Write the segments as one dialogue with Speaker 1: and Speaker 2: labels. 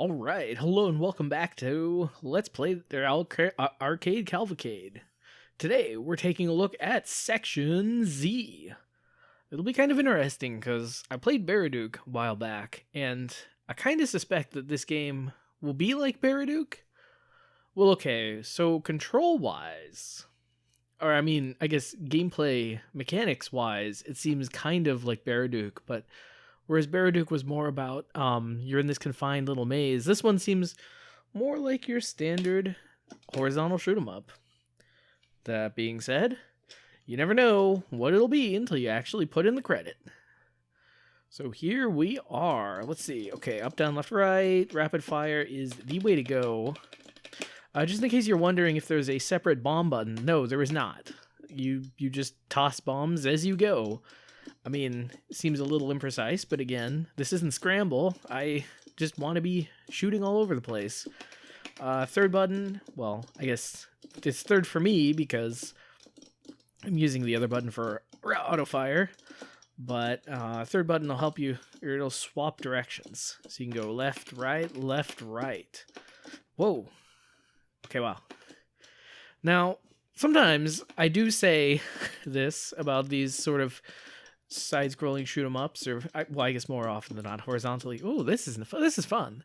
Speaker 1: All right, hello and welcome back to Let's Play their Arcade Calvacade. Today, we're taking a look at Section Z. It'll be kind of interesting because I played Baraduke a while back, and I kind of suspect that this game will be like Baraduke. Well, okay, so control-wise, or I mean, I guess gameplay mechanics-wise, it seems kind of like Baraduke, but whereas Baraduke was more about, you're in this confined little maze, this one seems more like your standard horizontal shoot 'em up. That being said, you never know what it'll be until you actually put in the credit. So here we are. Let's see. Okay, up, down, left, right. Rapid fire is the way to go. Just in case you're wondering if there's a separate bomb button, no, there is not. You just toss bombs as you go. I mean, it seems a little imprecise, but again, this isn't Scramble. I just want to be shooting all over the place. Third button, well, I guess it's third for me because I'm using the other button for auto fire. But third button will help you, or it'll swap directions. So you can go left, right. Whoa. Okay, wow. Now, sometimes I do say this about these sort of side-scrolling shoot-'em-ups, or I guess more often than not horizontally. Oh, this is fun.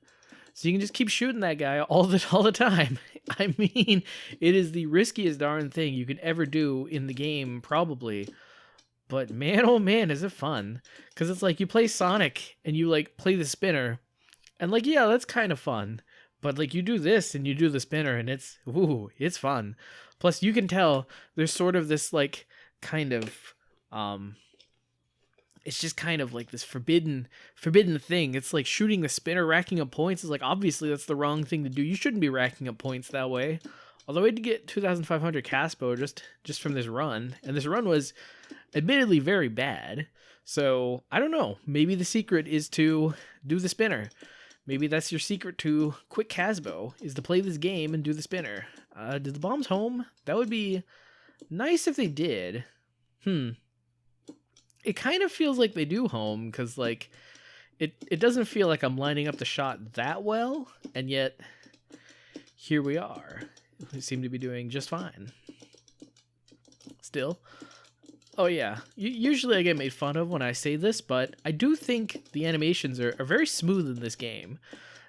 Speaker 1: So you can just keep shooting that guy all the time. I mean, it is the riskiest darn thing you could ever do in the game, probably. But man, oh man, is it fun? Because it's like you play Sonic and you like play the spinner, and like yeah, that's kind of fun. But like you do this and you do the spinner, and it's fun. Plus, you can tell there's sort of this like kind of it's just kind of like this forbidden thing. It's like shooting the spinner, racking up points. Is like, obviously that's the wrong thing to do. You shouldn't be racking up points that way. Although I did get 2,500 Caspo just from this run, and this run was admittedly very bad. So I don't know. Maybe the secret is to do the spinner. Maybe that's your secret to quick Casbo, is to play this game and do the spinner. Did the bombs home? That would be nice if they did. It kind of feels like they do home, because like it doesn't feel like I'm lining up the shot that well, and yet here we are. We seem to be doing just fine. Still. Oh yeah, usually I get made fun of when I say this, but I do think the animations are very smooth in this game.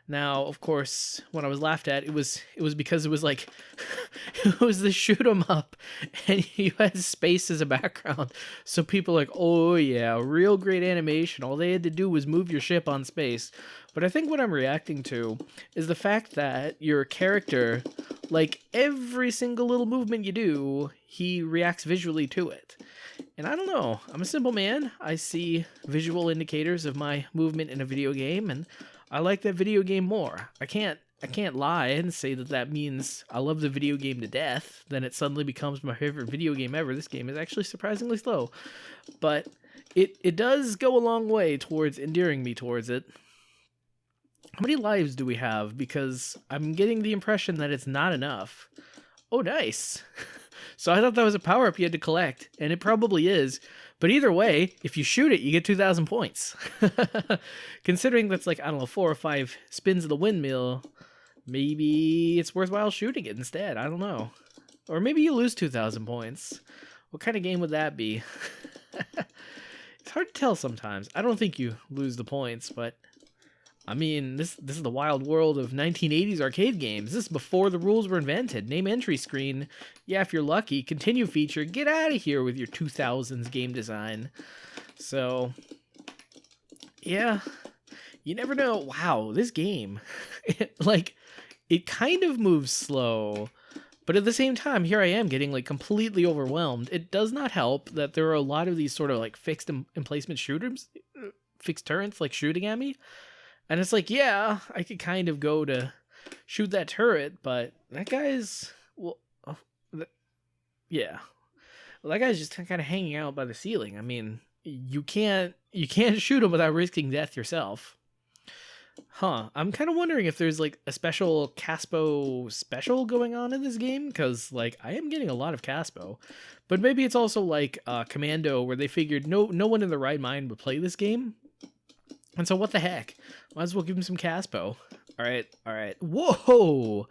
Speaker 1: Now, of course, when I was laughed at, it was because it was like, it was the shoot 'em up, and you had space as a background. So people are like, oh yeah, real great animation. All they had to do was move your ship on space. But I think what I'm reacting to is the fact that your character, like every single little movement you do, he reacts visually to it. And I don't know, I'm a simple man. I see visual indicators of my movement in a video game, and I like that video game more. I can't lie and say that means I love the video game to death. Then it suddenly becomes my favorite video game ever. This game is actually surprisingly slow, but it does go a long way towards endearing me towards it. How many lives do we have? Because I'm getting the impression that it's not enough. Oh, nice. So I thought that was a power-up you had to collect, and it probably is. But either way, if you shoot it, you get 2,000 points. Considering that's like, I don't know, 4 or 5 spins of the windmill, maybe it's worthwhile shooting it instead. I don't know. Or maybe you lose 2,000 points. What kind of game would that be? It's hard to tell sometimes. I don't think you lose the points, but I mean, this is the wild world of 1980s arcade games. This is before the rules were invented. Name entry screen. Yeah, if you're lucky. Continue feature. Get out of here with your 2000s game design. So, yeah, you never know. Wow, this game, it kind of moves slow. But at the same time, here I am getting like completely overwhelmed. It does not help that there are a lot of these sort of like fixed emplacement shooters, fixed turrets like shooting at me. And it's like, yeah, I could kind of go to shoot that turret, but that guy's, well, yeah. Well, that guy's just kind of hanging out by the ceiling. I mean, you can't shoot him without risking death yourself. Huh. I'm kind of wondering if there's like a special Caspo special going on in this game, because like I am getting a lot of Caspo. But maybe it's also like Commando, where they figured no one in their right mind would play this game. And so what the heck? Might as well give him some Caspo. All right, all right. Whoa!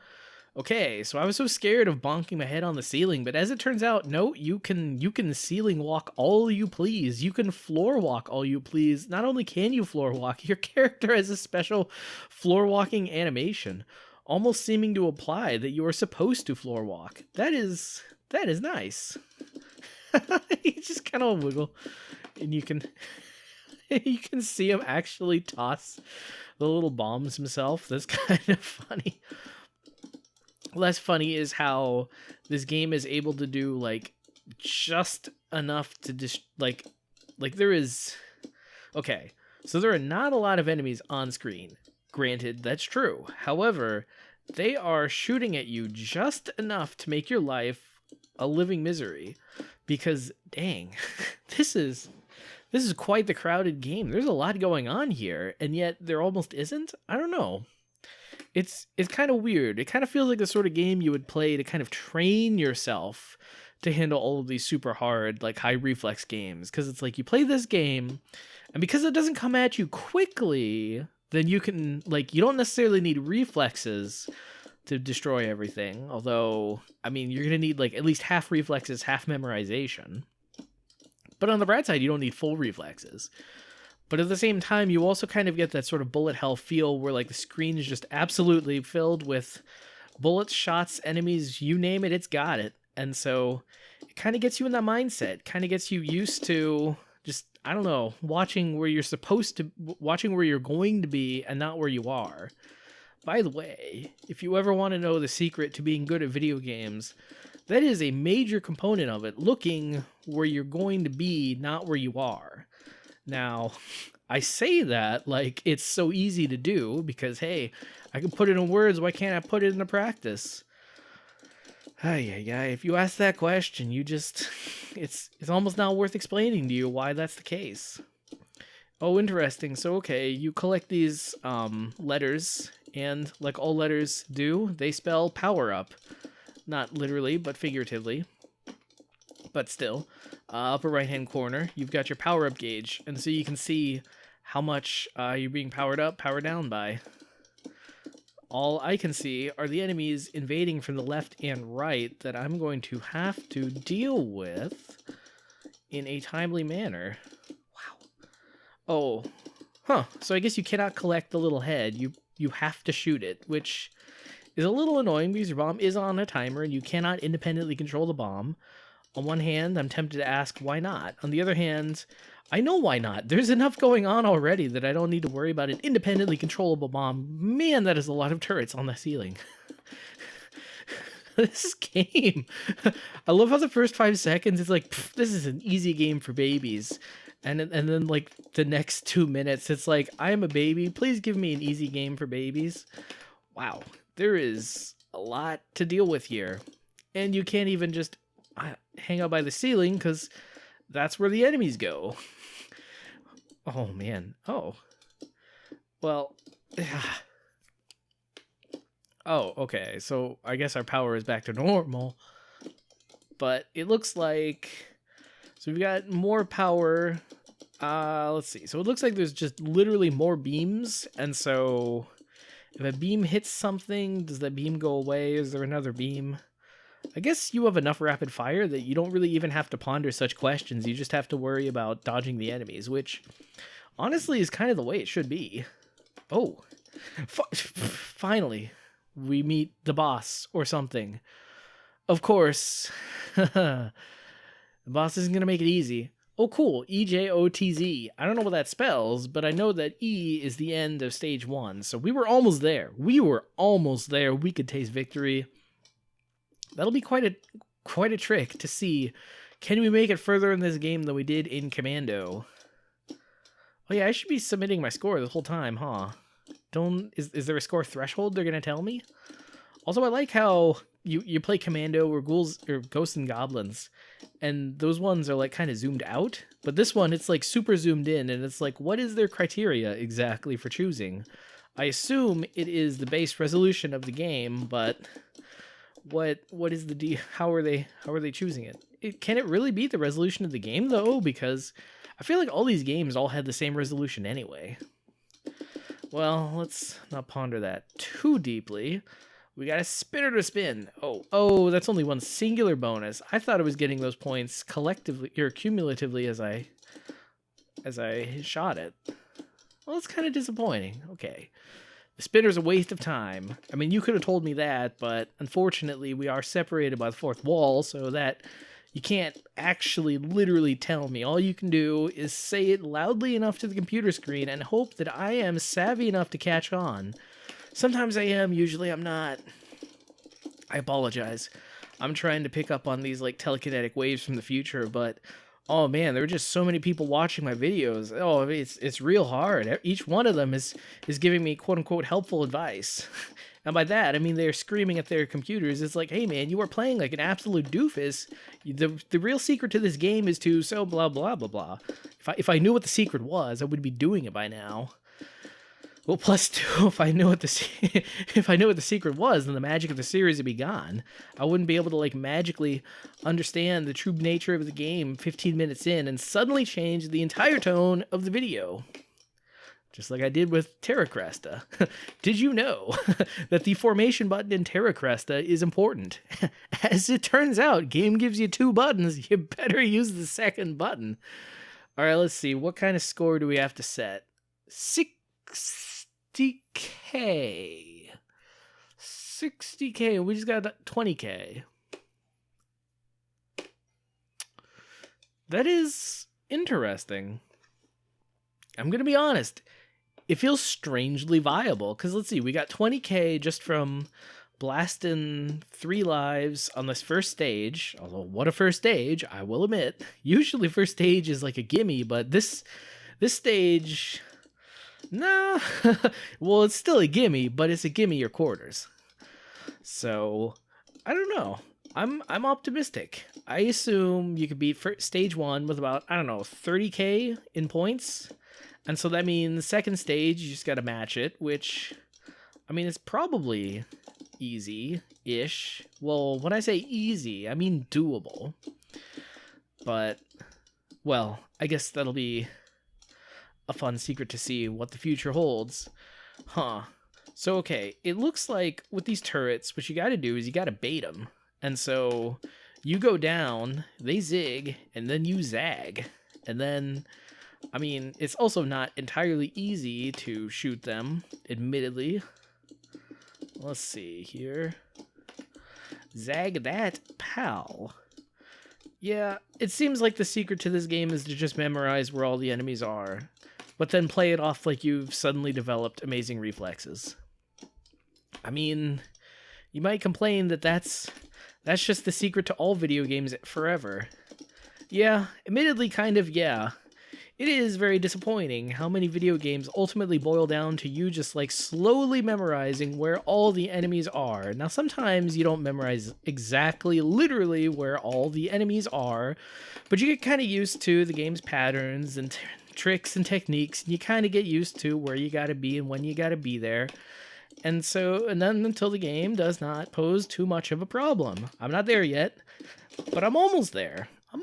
Speaker 1: Okay, so I was so scared of bonking my head on the ceiling, but as it turns out, no, you can ceiling walk all you please. You can floor walk all you please. Not only can you floor walk, your character has a special floor walking animation, almost seeming to imply that you are supposed to floor walk. That is nice. You just kind of wiggle, and you can you can see him actually toss the little bombs himself. That's kind of funny. Less funny is how this game is able to do like just enough to just like there is okay. So there are not a lot of enemies on screen. Granted, that's true. However, they are shooting at you just enough to make your life a living misery because dang, this is quite the crowded game. There's a lot going on here, and yet there almost isn't. I don't know. It's kind of weird. It kind of feels like the sort of game you would play to kind of train yourself to handle all of these super hard, like high reflex games. Because it's like you play this game, and because it doesn't come at you quickly, then you can, like, you don't necessarily need reflexes to destroy everything. Although, I mean, you're going to need like at least half reflexes, half memorization. But on the bright side, you don't need full reflexes. But at the same time, you also kind of get that sort of bullet hell feel where like the screen is just absolutely filled with bullets, shots, enemies, you name it, it's got it. And so it kind of gets you in that mindset, kind of gets you used to just, I don't know, watching where you're going to be and not where you are. By the way, if you ever want to know the secret to being good at video games, that is a major component of it, looking where you're going to be, not where you are. Now, I say that like it's so easy to do because, hey, I can put it in words. Why can't I put it into practice? Yeah. If you ask that question, it's almost not worth explaining to you why that's the case. Oh, interesting. So, okay, you collect these letters, and like all letters do, they spell power up. Not literally, but figuratively. But still, upper right-hand corner, you've got your power-up gauge, and so you can see how much you're being powered up, powered down by. All I can see are the enemies invading from the left and right that I'm going to have to deal with in a timely manner. Wow. Oh, huh. So I guess you cannot collect the little head. You have to shoot it, which is a little annoying because your bomb is on a timer and you cannot independently control the bomb. On one hand, I'm tempted to ask, why not? On the other hand, I know why not. There's enough going on already that I don't need to worry about an independently controllable bomb. Man, that is a lot of turrets on the ceiling. This game. I love how the first 5 seconds, it's like, this is an easy game for babies. And then, like, the next 2 minutes, it's like, I am a baby. Please give me an easy game for babies. Wow. There is a lot to deal with here. And you can't even just hang out by the ceiling because that's where the enemies go. Oh man. Oh well. Oh, okay, so I guess our power is back to normal, but it looks like, so we've got more power. Let's see, so it looks like there's just literally more beams, and so if a beam hits something, does that beam go away? Is there another beam? I guess you have enough rapid fire that you don't really even have to ponder such questions. You just have to worry about dodging the enemies, which honestly is kind of the way it should be. Oh, finally, we meet the boss or something. Of course, the boss isn't going to make it easy. Oh, cool, EJOTZ. I don't know what that spells, but I know that E is the end of stage 1, so we were almost there. We could taste victory. That'll be quite a trick to see. Can we make it further in this game than we did in Commando? Oh yeah, I should be submitting my score the whole time, huh? Is there a score threshold they're gonna tell me? Also, I like how you play Commando or Ghosts and Goblins, and those ones are like kind of zoomed out, but this one it's like super zoomed in, and it's like, what is their criteria exactly for choosing? I assume it is the base resolution of the game, but what is how are they choosing it? Can it really beat the resolution of the game though? Because I feel like all these games all had the same resolution anyway. Well, let's not ponder that too deeply. We got a spinner to spin. Oh, that's only one singular bonus. I thought I was getting those points collectively or cumulatively as I shot it. Well, it's kind of disappointing. Okay. The spinner's a waste of time. I mean, you could have told me that, but unfortunately, we are separated by the fourth wall, so that you can't actually literally tell me. All you can do is say it loudly enough to the computer screen and hope that I am savvy enough to catch on. Sometimes I am, usually I'm not. I apologize. I'm trying to pick up on these like telekinetic waves from the future, but oh man, there are just so many people watching my videos. Oh, it's real hard. Each one of them is giving me quote unquote helpful advice. And by that, I mean they're screaming at their computers. It's like, hey man, you are playing like an absolute doofus. The real secret to this game is to so blah blah blah blah. If I knew what the secret was, I would be doing it by now. Well, plus two, if I knew what the secret was, then the magic of the series would be gone. I wouldn't be able to like magically understand the true nature of the game 15 minutes in and suddenly change the entire tone of the video. Just like I did with Terra Cresta. Did you know that the formation button in Terra Cresta is important? As it turns out, game gives you 2 buttons. You better use the second button. All right, let's see. What kind of score do we have to set? 60K. 60K. We just got 20K. That is interesting. I'm going to be honest. It feels strangely viable. Because let's see. We got 20K just from blasting 3 lives on this first stage. Although, what a first stage, I will admit. Usually first stage is like a gimme. But this stage... Nah, well, it's still a gimme, but it's a gimme or quarters. So, I don't know. I'm optimistic. I assume you could beat stage 1 with about, I don't know, 30K in points. And so that means second stage, you just got to match it, which, I mean, it's probably easy-ish. Well, when I say easy, I mean doable. But, well, I guess that'll be a fun secret to see what the future holds. Huh. So, okay, it looks like with these turrets, what you gotta do is you gotta bait them. And so you go down, they zig, and then you zag. And then, I mean, it's also not entirely easy to shoot them, admittedly. Let's see here. Zag that, pal. Yeah, it seems like the secret to this game is to just memorize where all the enemies are, but then play it off like you've suddenly developed amazing reflexes. I mean, you might complain that that's just the secret to all video games forever. Yeah, admittedly kind of, yeah. It is very disappointing how many video games ultimately boil down to you just like slowly memorizing where all the enemies are. Now sometimes you don't memorize exactly literally where all the enemies are, but you get kind of used to the game's patterns and tricks and techniques, and you kind of get used to where you gotta be and when you gotta be there. And then until the game does not pose too much of a problem. I'm not there yet, but I'm almost there. I'm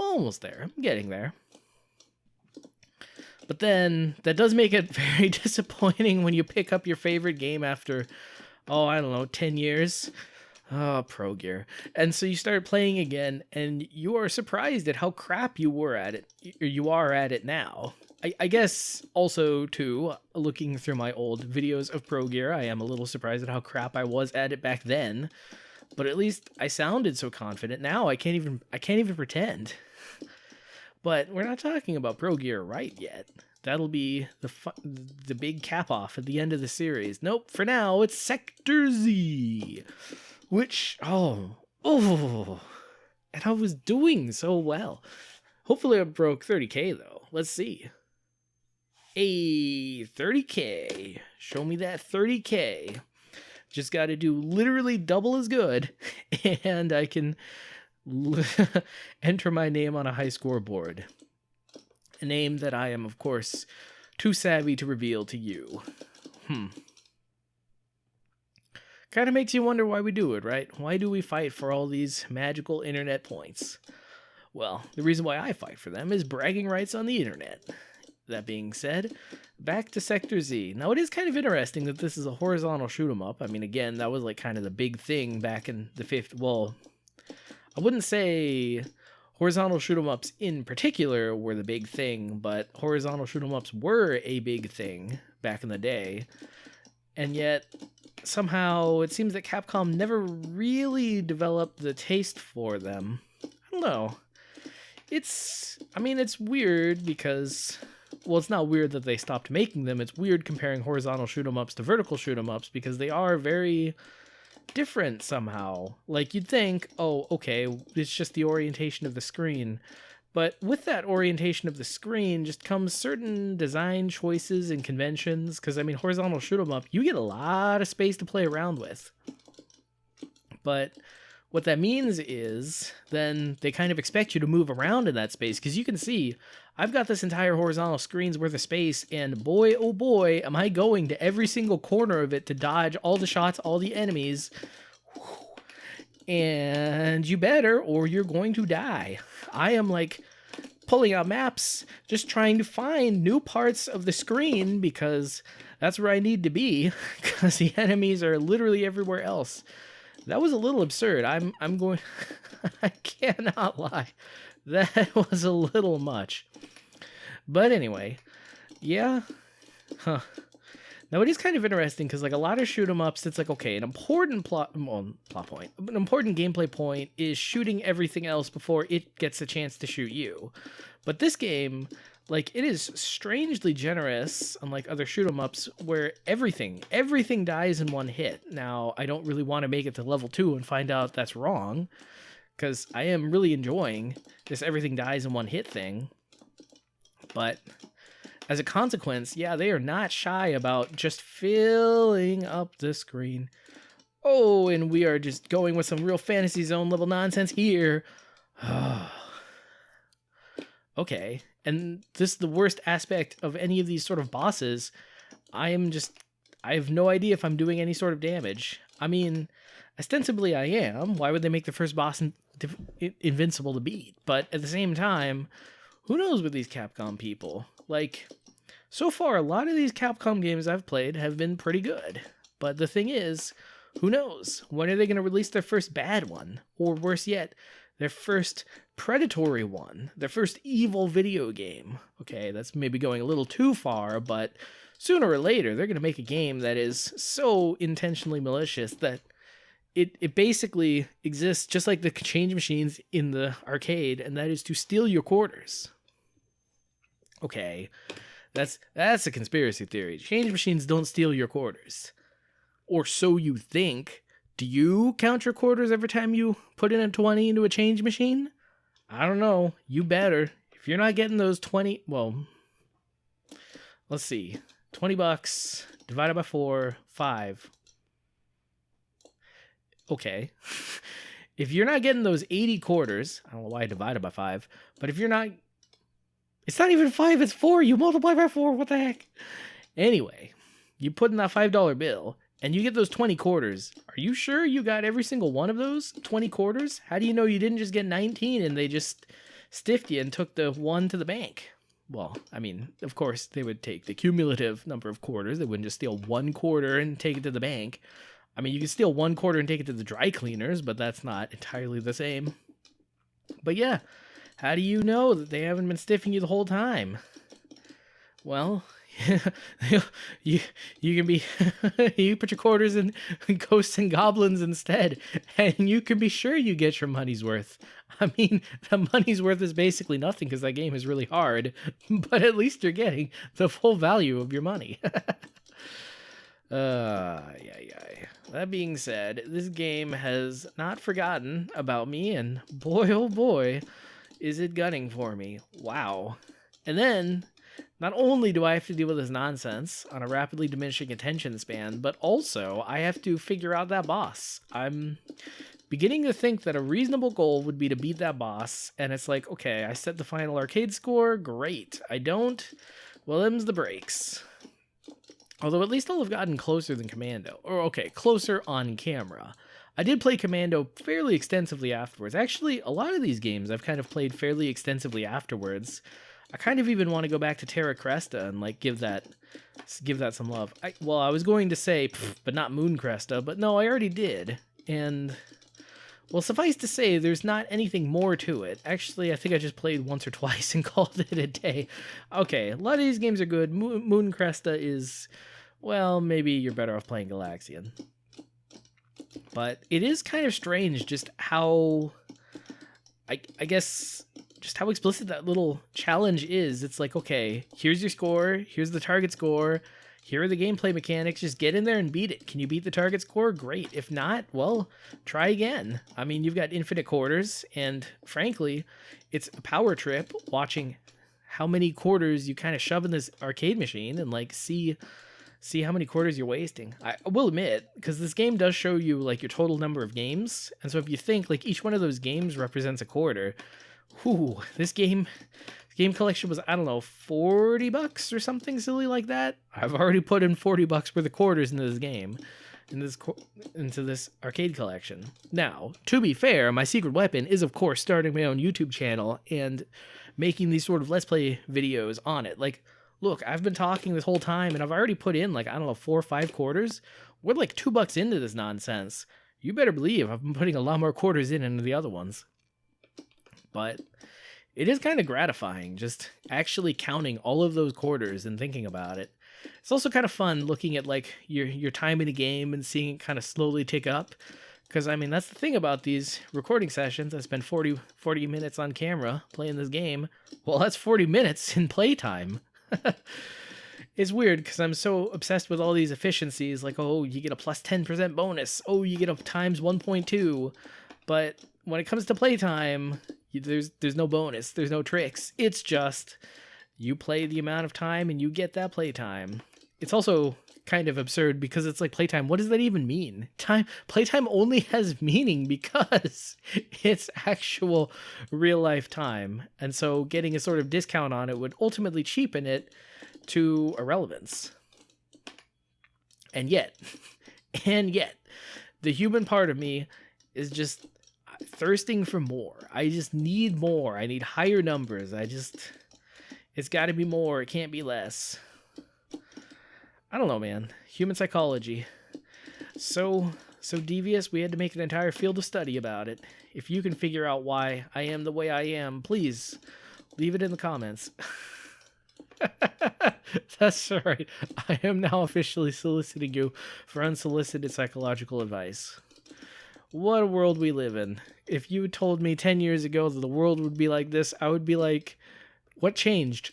Speaker 1: getting there. But then, that does make it very disappointing when you pick up your favorite game after, oh, I don't know, 10 years. Oh, Pro Gear. And so you start playing again, and you are surprised at how crap you were at it, or you are at it now. I guess, also, too, looking through my old videos of Pro Gear, I am a little surprised at how crap I was at it back then. But at least I sounded so confident. Now I can't even pretend. But we're not talking about Pro Gear right yet. That'll be the big cap off at the end of the series. Nope, for now it's Sector Z, which and I was doing so well. Hopefully I broke 30K though. Let's see. Hey, 30K. Show me that 30K. Just got to do literally double as good, and I can enter my name on a high scoreboard. A name that I am, of course, too savvy to reveal to you. Kind of makes you wonder why we do it, right? Why do we fight for all these magical internet points? Well, the reason why I fight for them is bragging rights on the internet. that being said, back to Sector Z. Now, it is kind of interesting that this is a horizontal shoot 'em up. I mean, again, that was like kind of the big thing back in the 50s. Well, I wouldn't say horizontal shoot 'em ups in particular were the big thing, but horizontal shoot 'em ups were a big thing back in the day. And yet, somehow, it seems that Capcom never really developed the taste for them. I don't know. It's weird because, well, it's not weird that they stopped making them. It's weird comparing horizontal shoot 'em ups to vertical shoot 'em ups because they are very different somehow. Like, you'd think, oh, okay, it's just the orientation of the screen. But with that orientation of the screen just comes certain design choices and conventions. Because, I mean, horizontal shoot 'em up, you get a lot of space to play around with. But what that means is then they kind of expect you to move around in that space. Because you can see, I've got this entire horizontal screen's worth of space. And boy, oh boy, am I going to every single corner of it to dodge all the shots, all the enemies. And you better, or you're going to die. I am like pulling out maps, just trying to find new parts of the screen because that's where I need to be, because the enemies are literally everywhere else. That was a little absurd. I'm going, I cannot lie. That was a little much. But anyway, yeah. Huh. Now, it is kind of interesting because, like, a lot of shoot 'em ups, it's like, okay, an important plot point, an important gameplay point is shooting everything else before it gets a chance to shoot you. But this game, like, it is strangely generous, unlike other shoot 'em ups, where everything dies in one hit. Now, I don't really want to make it to level 2 and find out that's wrong, because I am really enjoying this everything dies in one hit thing. But as a consequence, yeah, they are not shy about just filling up the screen. Oh, and we are just going with some real Fantasy Zone level nonsense here. Okay, and this is the worst aspect of any of these sort of bosses. I have no idea if I'm doing any sort of damage. I mean, ostensibly I am. Why would they make the first boss invincible to beat? But at the same time, who knows with these Capcom people? Like, so far, a lot of these Capcom games I've played have been pretty good. But the thing is, who knows? When are they going to release their first bad one? Or worse yet, their first predatory one? Their first evil video game? Okay, that's maybe going a little too far, but sooner or later, they're going to make a game that is so intentionally malicious that it basically exists just like the change machines in the arcade, and that is to steal your quarters. Okay, that's a conspiracy theory. Change machines don't steal your quarters. Or so you think. Do you count your quarters every time you put in a 20 into a change machine? I don't know. You better. If you're not getting those 20... Well, let's see. $20 divided by 4, 5. Okay. If you're not getting those 80 quarters... I don't know why I divided by 5. But if you're not... It's not even 5, it's 4. You multiply by 4. What the heck? Anyway, you put in that $5 bill, and you get those 20 quarters. Are you sure you got every single one of those 20 quarters? How do you know you didn't just get 19 and they just stiffed you and took the one to the bank? Well, I mean, of course, they would take the cumulative number of quarters. They wouldn't just steal 1 quarter and take it to the bank. I mean, you can steal 1 quarter and take it to the dry cleaners, but that's not entirely the same. But yeah. How do you know that they haven't been stiffing you the whole time? Well, you can be you put your quarters in Ghosts and Goblins instead, and you can be sure you get your money's worth. I mean, the money's worth is basically nothing because that game is really hard, but at least you're getting the full value of your money. That being said, this game has not forgotten about me, and boy, oh boy, is it gunning for me. Wow. And then, not only do I have to deal with this nonsense on a rapidly diminishing attention span, but also I have to figure out that boss. I'm beginning to think that a reasonable goal would be to beat that boss, and it's like, okay, I set the final arcade score, great. I don't, well, them's the breaks. Although at least I'll have gotten closer than Commando. Or, okay, closer on camera. I did play Commando fairly extensively afterwards. Actually, a lot of these games I've kind of played fairly extensively afterwards. I kind of even want to go back to Terra Cresta and like give that some love. Well, I was going to say, but not Moon Cresta, but no, I already did. And well, suffice to say, there's not anything more to it. Actually, I think I just played once or twice and called it a day. Okay, a lot of these games are good. Moon Cresta is, well, maybe you're better off playing Galaxian. But it is kind of strange just how, I guess, just how explicit that little challenge is. It's like, okay, here's your score, here's the target score, here are the gameplay mechanics, just get in there and beat it. Can you beat the target score? Great. If not, well, try again. I mean, you've got infinite quarters, and frankly, it's a power trip watching how many quarters you kind of shove in this arcade machine and like see how many quarters you're wasting. I will admit, because this game does show you like your total number of games, and so if you think like each one of those games represents a quarter, whew, this game collection was, I don't know, $40 or something silly like that. I've already put in $40 worth of quarters into this game, into this arcade collection. Now, to be fair, my secret weapon is, of course, starting my own YouTube channel and making these sort of Let's Play videos on it. Like, look, I've been talking this whole time, and I've already put in, like, I don't know, 4 or 5 quarters. We're like $2 into this nonsense. You better believe I've been putting a lot more quarters into the other ones. But it is kind of gratifying just actually counting all of those quarters and thinking about it. It's also kind of fun looking at like your time in a game and seeing it kind of slowly tick up. Because, I mean, that's the thing about these recording sessions. I spend 40 minutes on camera playing this game. Well, that's 40 minutes in playtime. It's weird because I'm so obsessed with all these efficiencies. Like, oh, you get a plus 10% bonus. Oh, you get a times 1.2. But when it comes to playtime, there's no bonus, there's no tricks. It's just you play the amount of time and you get that playtime. It's also kind of absurd because it's like playtime. What does that even mean? Playtime only has meaning because it's actual real life time. And so getting a sort of discount on it would ultimately cheapen it to irrelevance. And yet, the human part of me is just thirsting for more. I just need more. I need higher numbers. It's got to be more. It can't be less. I don't know, man. Human psychology. So devious, we had to make an entire field of study about it. If you can figure out why I am the way I am, please leave it in the comments. That's right. I am now officially soliciting you for unsolicited psychological advice. What a world we live in. If you told me 10 years ago that the world would be like this, I would be like, what changed?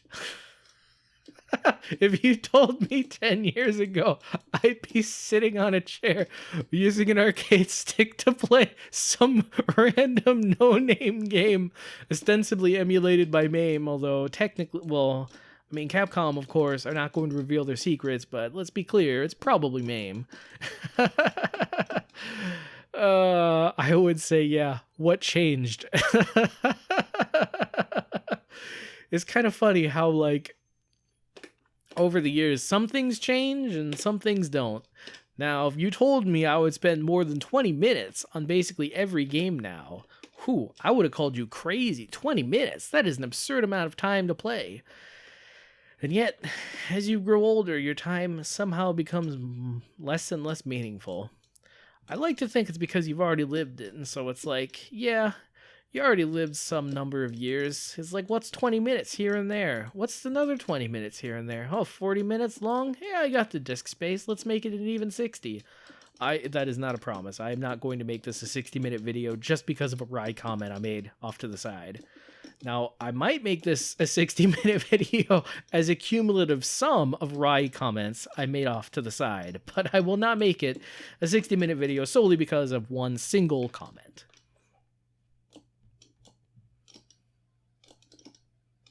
Speaker 1: If you told me 10 years ago I'd be sitting on a chair using an arcade stick to play some random no-name game ostensibly emulated by MAME, although technically, well, I mean, Capcom, of course, are not going to reveal their secrets, but let's be clear, it's probably MAME. I would say, yeah, what changed? It's kind of funny how, like, over the years, some things change and some things don't. Now, if you told me I would spend more than 20 minutes on basically every game now, I would have called you crazy. 20 minutes? That is an absurd amount of time to play. And yet, as you grow older, your time somehow becomes less and less meaningful. I like to think it's because you've already lived it, and so it's like, yeah, you already lived some number of years. It's like, what's 20 minutes here and there? What's another 20 minutes here and there? Oh, 40 minutes long? Yeah, I got the disk space. Let's make it an even 60. That is not a promise. I am not going to make this a 60-minute video just because of a wry comment I made off to the side. Now, I might make this a 60-minute video as a cumulative sum of wry comments I made off to the side, but I will not make it a 60-minute video solely because of one single comment.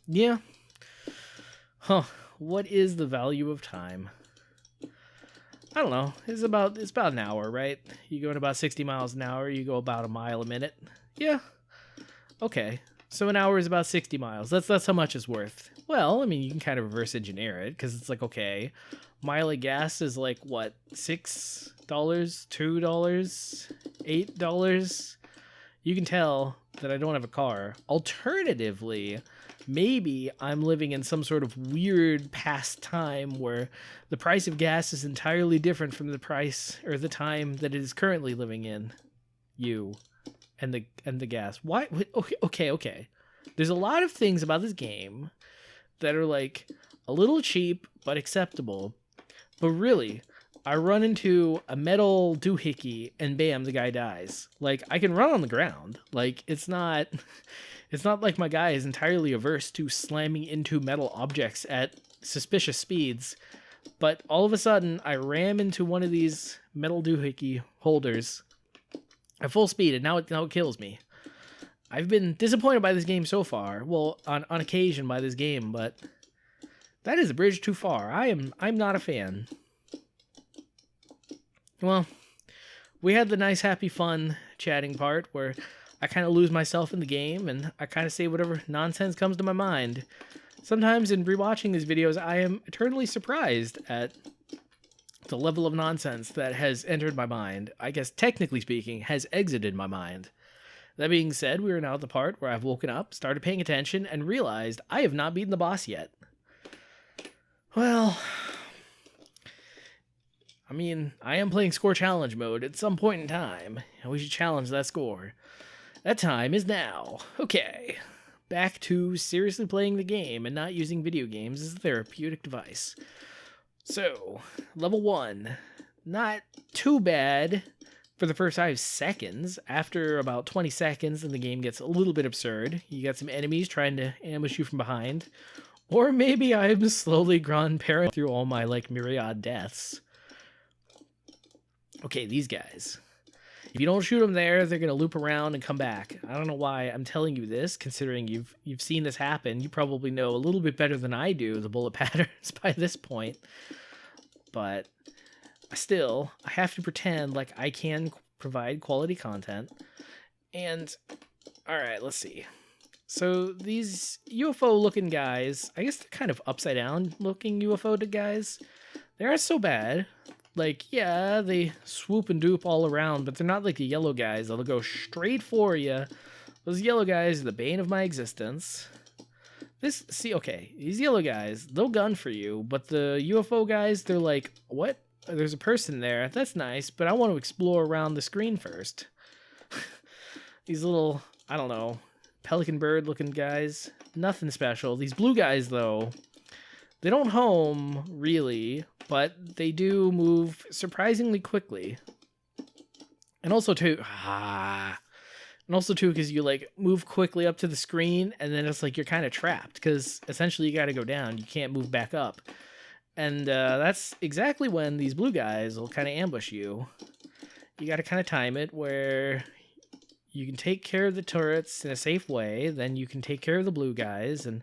Speaker 1: Yeah. Huh. What is the value of time? I don't know. It's about an hour, right? You go at about 60 miles an hour, you go about a mile a minute. Yeah. Okay. So an hour is about 60 miles. That's how much it's worth. Well, I mean, you can kind of reverse engineer it, because it's like, okay, mile of gas is like, what, $6, $2, $8? You can tell that I don't have a car. Alternatively, maybe I'm living in some sort of weird past time where the price of gas is entirely different from the price or the time that it is currently living in. You and the gas. Why? Okay. There's a lot of things about this game that are like a little cheap but acceptable. But really, I run into a metal doohickey and bam, the guy dies. Like, I can run on the ground. Like, it's not like my guy is entirely averse to slamming into metal objects at suspicious speeds. But all of a sudden, I ram into one of these metal doohickey holders at full speed, and now it kills me. I've been disappointed by this game so far. Well, on occasion by this game, but that is a bridge too far. I'm not a fan. Well, we had the nice, happy, fun chatting part where I kind of lose myself in the game and I kind of say whatever nonsense comes to my mind. Sometimes in rewatching these videos, I am eternally surprised at the level of nonsense that has entered my mind. I guess, technically speaking, has exited my mind. That being said, we are now at the part where I've woken up, started paying attention, and realized I have not beaten the boss yet. Well, I mean, I am playing score challenge mode at some point in time, and we should challenge that score. That time is now. Okay, back to seriously playing the game and not using video games as a therapeutic device. So, level 1. Not too bad for the first 5 seconds. After about 20 seconds, then the game gets a little bit absurd. You got some enemies trying to ambush you from behind. Or maybe I'm slowly gone paranoid through all my, like, myriad deaths. Okay, these guys. If you don't shoot them there, they're going to loop around and come back. I don't know why I'm telling you this, considering you've seen this happen. You probably know a little bit better than I do the bullet patterns by this point. But still, I have to pretend like I can provide quality content. And, alright, let's see. So these UFO-looking guys, I guess they're kind of upside-down looking UFO guys. They aren't so bad. Like, yeah, they swoop and dupe all around, but they're not like the yellow guys. They'll go straight for you. Those yellow guys are the bane of my existence. Okay, these yellow guys, they'll gun for you, but the UFO guys, they're like, what? There's a person there. That's nice, but I want to explore around the screen first. These little, I don't know, pelican bird looking guys, nothing special. These blue guys, though, they don't home, really, but they do move surprisingly quickly. And also, too, because you, like, move quickly up to the screen, and then it's like you're kind of trapped, because essentially you got to go down. You can't move back up. And that's exactly when these blue guys will kind of ambush you. You got to kind of time it where you can take care of the turrets in a safe way, then you can take care of the blue guys, and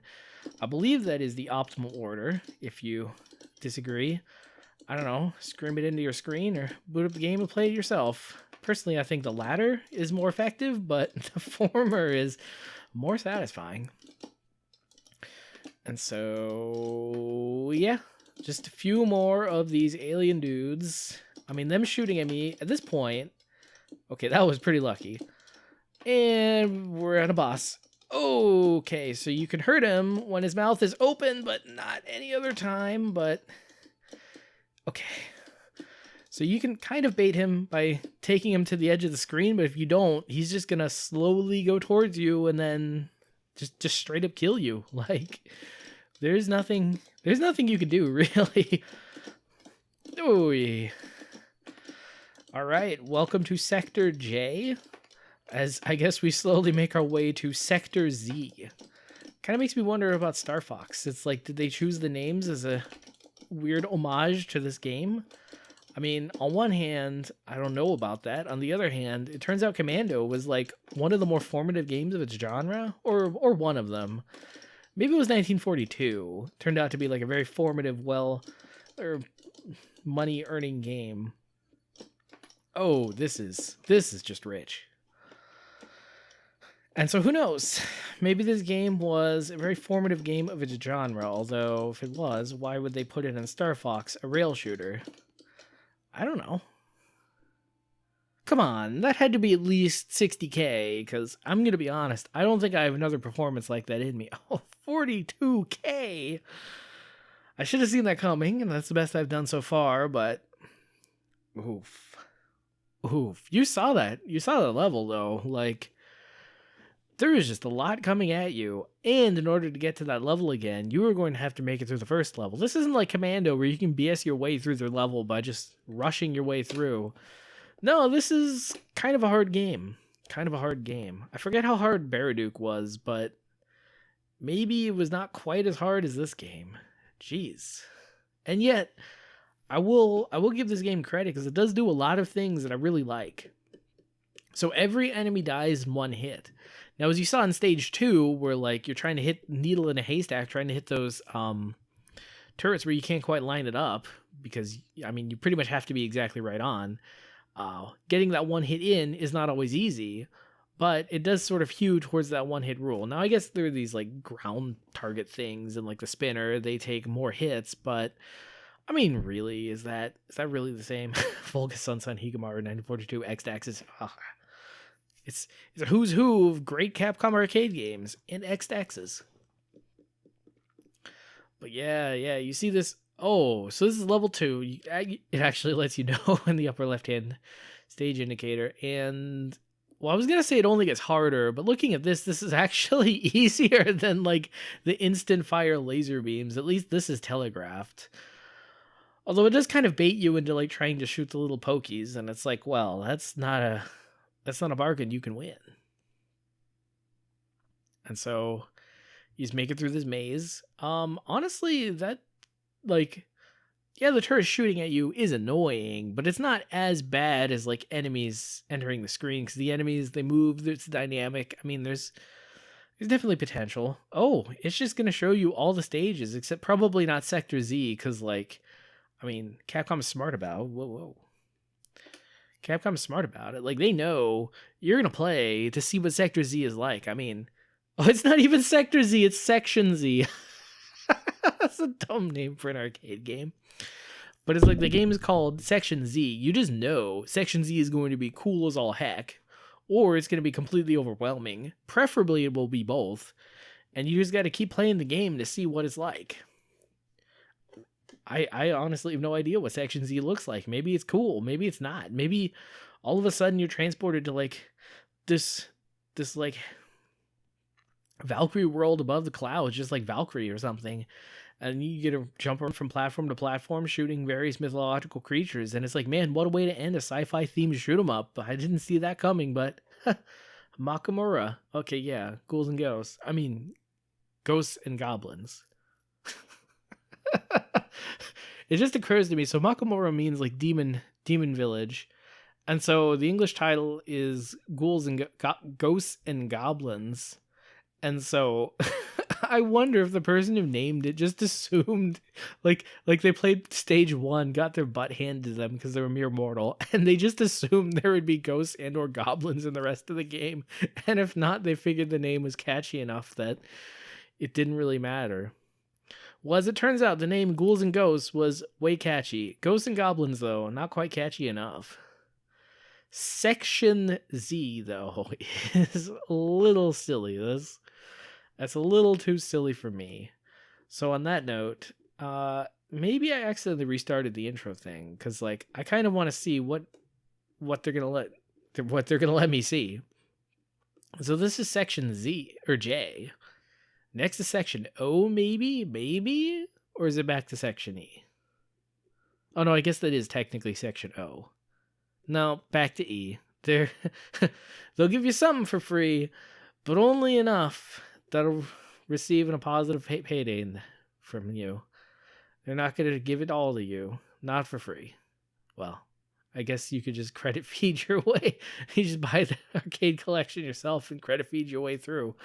Speaker 1: I believe that is the optimal order. If you disagree, I don't know, scream it into your screen or boot up the game and play it yourself. Personally, I think the latter is more effective, but the former is more satisfying. And so, yeah, just a few more of these alien dudes. I mean, them shooting at me at this point, okay, that was pretty lucky. And we're at a boss. Okay, so you can hurt him when his mouth is open, but not any other time, but okay. So you can kind of bait him by taking him to the edge of the screen, but if you don't, he's just gonna slowly go towards you and then just straight up kill you. Like, there's nothing you can do, really. Ooh. All right, welcome to Sector J. As I guess we slowly make our way to Sector Z. Kind of makes me wonder about Star Fox. It's like, did they choose the names as a weird homage to this game? I mean, on one hand, I don't know about that. On the other hand, it turns out Commando was like one of the more formative games of its genre, or one of them. Maybe it was 1942. Turned out to be like a very formative, money-earning game. Oh, this is just rich. And so who knows? Maybe this game was a very formative game of its genre, although if it was, why would they put it in Star Fox, a rail shooter? I don't know. Come on, that had to be at least 60k, because I'm going to be honest, I don't think I have another performance like that in me. Oh, 42k! I should have seen that coming, and that's the best I've done so far, but... Oof. Oof. You saw that. You saw the level, though. Like, there is just a lot coming at you, and in order to get to that level again, you are going to have to make it through the first level. This isn't like Commando, where you can BS your way through the level by just rushing your way through. No, this is kind of a hard game. Kind of a hard game. I forget how hard Baraduke was, but maybe it was not quite as hard as this game. Jeez. And yet, I will give this game credit because it does do a lot of things that I really like. So every enemy dies in one hit. Now, as you saw in stage 2, where like you're trying to hit needle in a haystack, trying to hit those turrets where you can't quite line it up because I mean you pretty much have to be exactly right on. Getting that one hit in is not always easy, but it does sort of hew towards that one hit rule. Now, I guess there are these like ground target things and like the spinner, they take more hits, but I mean, really, is that really the same? Volga, Sunsun, Higamaru, 1942, X-Daxis. It's a who's who of great Capcom arcade games and X-Daxis. But yeah, you see this. Oh, so this is level 2. It actually lets you know in the upper left-hand stage indicator. And, well, I was going to say it only gets harder, but looking at this is actually easier than, like, the instant fire laser beams. At least this is telegraphed. Although it does kind of bait you into, like, trying to shoot the little pokies, and it's like, well, that's not a bargain you can win. And so you just make it through this maze. Honestly, that, like, yeah, the turret shooting at you is annoying, but it's not as bad as like enemies entering the screen, because the enemies, they move, it's dynamic. I mean, there's definitely potential. Oh, it's just gonna show you all the stages, except probably not Sector Z, because like, I mean, Capcom's smart about it. Whoa. Capcom's smart about it. Like, they know you're gonna play to see what Sector Z is like. I mean, oh, it's not even Sector Z, it's Section Z. That's a dumb name for an arcade game. But it's like the game is called Section Z. You just know Section Z is going to be cool as all heck, or it's going to be completely overwhelming. Preferably it will be both. And you just got to keep playing the game to see what it's like. I honestly have no idea what Section Z looks like. Maybe it's cool. Maybe it's not. Maybe all of a sudden you're transported to like this like Valkyrie world above the clouds, just like Valkyrie or something. And you get to jump from platform to platform shooting various mythological creatures. And it's like, man, what a way to end a sci-fi themed shoot 'em up. I didn't see that coming, but Makamura. Okay, yeah, ghouls and ghosts. I mean, ghosts and goblins. It just occurs to me, so Makamura means like demon village. And so the English title is Ghouls and Ghosts and Goblins. And so I wonder if the person who named it just assumed like they played stage 1, got their butt handed to them because they were mere mortal, and they just assumed there would be ghosts and or goblins in the rest of the game. And if not, they figured the name was catchy enough that it didn't really matter. Well, as it turns out, the name Ghouls and Ghosts was way catchy. Ghosts and Goblins, though, not quite catchy enough. Section Z, though, is a little silly. That's a little too silly for me. So on that note, maybe I accidentally restarted the intro thing, because like I kind of want to see what they're gonna let me see. So this is Section Z or J. Next is Section O, maybe, or is it back to Section E? Oh no, I guess that is technically Section O. No, back to E. They'll give you something for free, but only enough that'll receive a positive payday from you. They're not going to give it all to you, not for free. Well, I guess you could just credit feed your way. You just buy the arcade collection yourself and credit feed your way through.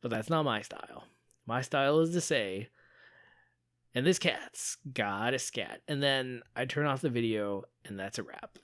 Speaker 1: But that's not my style. My style is to say, and this cat's got a scat. And then I turn off the video, and that's a wrap.